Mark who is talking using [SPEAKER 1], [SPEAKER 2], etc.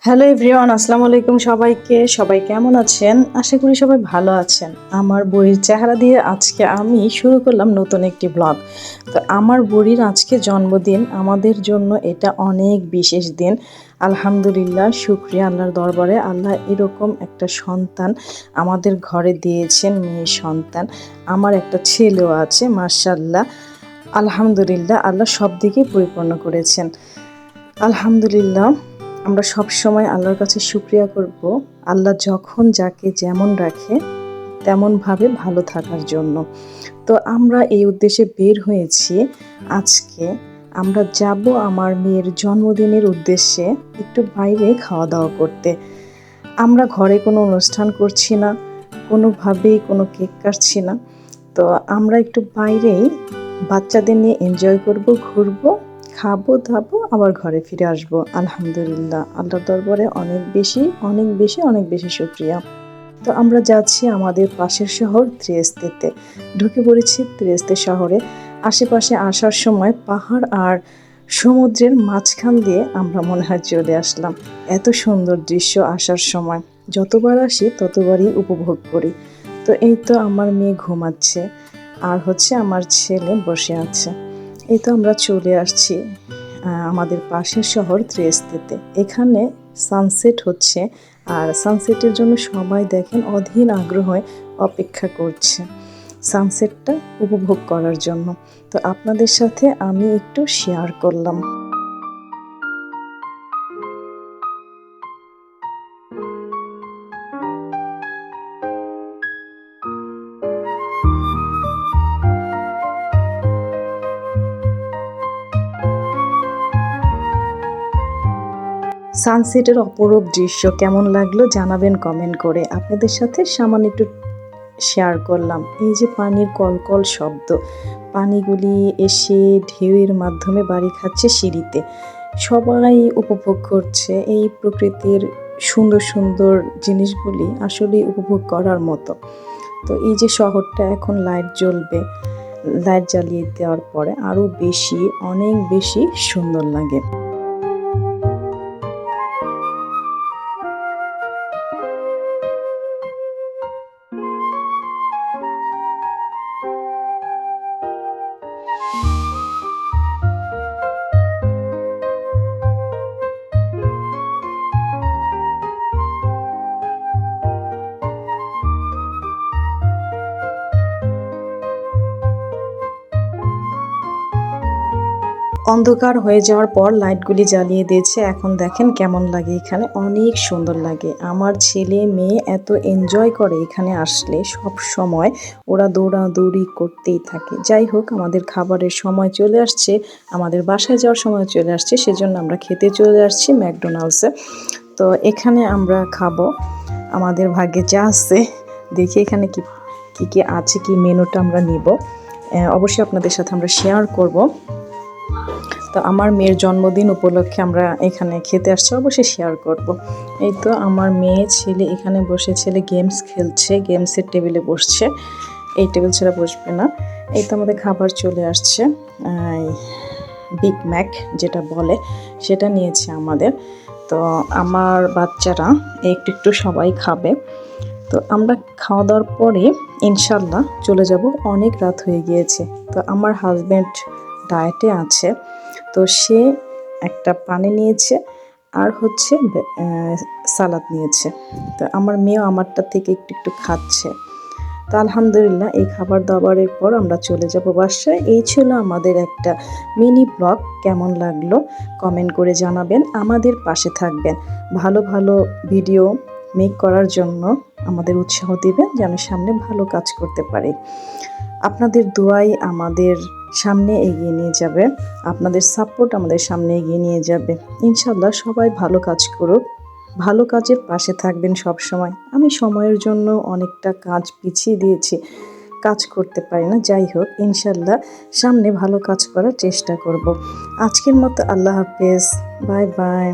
[SPEAKER 1] Hello everyone, আসসালামু আলাইকুম সবাইকে। সবাই কেমন আছেন? আশা করি সবাই ভালো আছেন। আমার বুড়ির চেহারা দিয়ে আজকে আমি শুরু করলাম নতুন একটি ব্লগ। তো আমার বুড়ির আজকে জন্মদিন, আমাদের জন্য এটা অনেক বিশেষ দিন। আলহামদুলিল্লাহ, শুকরিয়া আল্লাহর দরবারে। আল্লাহ এরকম একটা সন্তান আমাদের ঘরে দিয়েছেন, মেয়ে সন্তান। আমার একটা ছেলেও আছে, মাশাআল্লাহ। আলহামদুলিল্লাহ, আল্লাহ সব দিকেই পরিপূর্ণ করেছেন। আলহামদুলিল্লাহ, আমরা সব সময় আল্লাহর কাছে শুকরিয়া করব, আল্লাহ যখন যাকে যেমন রাখে তেমনভাবে ভালো থাকার জন্য। তো আমরা এই উদ্দেশ্যে বের হয়েছি। আজকে আমরা যাব আমার মেয়ের জন্মদিনের উদ্দেশ্যে একটু বাইরে খাওয়া দাওয়া করতে। আমরা ঘরে কোনো অনুষ্ঠান করছি না, কোনোভাবেই কোনো কেক কাটছি না। তো আমরা একটু বাইরেই বাচ্চাদের নিয়ে এনজয় করব, ঘুরবো, খাবো দাবো, আবার ঘরে ফিরে আসবো। আলহামদুলিল্লাহ, আল্লাহর দরবারে অনেক বেশি শুকরিয়া। তো আমরা যাচ্ছি আমাদের পাশের শহর ত্রিস্তেতে। ঢুকে পড়েছি ত্রিস্তে শহরে। আশেপাশে আসার সময় পাহাড় আর সমুদ্রের মাঝখান দিয়ে আমরা মনে হয় চলে আসলাম। এত সুন্দর দৃশ্য আসার সময়, যতবার আসি ততবারই উপভোগ করি। তো এই তো আমার মেয়ে ঘুমাচ্ছে, আর হচ্ছে আমার ছেলে বসে আছে। এই তো আমরা চলে আসছি আমাদের পাশের শহর ত্রিস্তেতে। এখানে সানসেট হচ্ছে, আর সানসেটের জন্য সবাই দেখেন অধীর আগ্রহে অপেক্ষা করছে সানসেটটা উপভোগ করার জন্য। তো আপনাদের সাথে আমি একটু শেয়ার করলাম। সানসেটের অপরূপ দৃশ্য কেমন লাগলো জানাবেন কমেন্ট করে। আপনাদের সাথে সামান্য একটু শেয়ার করলাম। এই যে পানির কলকল শব্দ, পানিগুলি এসে ঢেউয়ের মাধ্যমে বাড়ি খাচ্ছে সিঁড়িতে। সবাই উপভোগ করছে এই প্রকৃতির সুন্দর সুন্দর জিনিসগুলি, আসলে উপভোগ করার মতো। তো এই যে শহরটা এখন লাইট জ্বলবে, লাইট জ্বালিয়ে দেওয়ার পরে আরও বেশি, অনেক বেশি সুন্দর লাগে। অন্ধকার হয়ে যাওয়ার পর লাইটগুলি জ্বালিয়ে দিয়েছে। এখন দেখেন কেমন লাগে, এখানে অনেক সুন্দর লাগে। আমার ছেলে মেয়ে এত এনজয় করে এখানে আসলে, সব সময় ওরা দৌড়াদৌড়ি করতেই থাকে। যাই হোক, আমাদের খাবারের সময় চলে আসছে, আমাদের বাসায় যাওয়ার সময় চলে আসছে, সেজন্য আমরা খেতে চলে আসছি ম্যাকডোনাল্ডসে। তো এখানে আমরা খাবো, আমাদের ভাগ্যে যা আছে। দেখি এখানে কি কি কি আছে, কি মেনুটা আমরা নিব, অবশ্যই আপনাদের সাথে আমরা শেয়ার করব। তো আমার মেয়ের জন্মদিন উপলক্ষে আমরা এখানে খেতে আসছি, অবশ্যই শেয়ার করব। এই তো আমার মেয়ে ছেলে এখানে বসে, ছেলে গেমস খেলছে, গেমসের টেবিলে বসছে, এই টেবিল ছাড়া বসবে না। এই তো আমাদের খাবার চলে আসছে, বিগ ম্যাক যেটা বলে সেটা নিয়েছে আমাদের। তো আমার বাচ্চারা একটু একটু সবাই খাবে। তো আমরা খাওয়া দাওয়ার পরে ইনশাল্লাহ চলে যাব, অনেক রাত হয়ে গিয়েছে। তো আমার হাজব্যান্ড ডায়েটে আছে, তো সে একটা পানি নিয়েছে আর হচ্ছে সালাদ নিয়েছে। তো আমার মেয়েও আমারটা থেকে একটু একটু খাচ্ছে। তো আলহামদুলিল্লাহ, এই খাবার দাবারের পর আমরা চলে যাব বাসায়। এই ছিল আমাদের একটা মিনি ব্লগ। কেমন লাগলো কমেন্ট করে জানাবেন, আমাদের পাশে থাকবেন, ভালো ভালো ভিডিও মেক করার জন্য আমাদের উৎসাহ দিবেন, যেন সামনে ভালো কাজ করতে পারি। আপনাদের দোয়াই আমাদের সামনে এগিয়ে নিয়ে যাবে, আপনাদের সাপোর্ট আমাদের সামনে এগিয়ে নিয়ে যাবে। ইনশাল্লাহ সবাই ভালো কাজ করুক, ভালো কাজের পাশে থাকবেন সব সময়। আমি সময়ের জন্য অনেকটা কাজ পিছিয়ে দিয়েছি, কাজ করতে পারি না। যাই হোক, ইনশাল্লাহ সামনে ভালো কাজ করার চেষ্টা করব। আজকের মতো আল্লাহ হাফেজ, বাই বাই।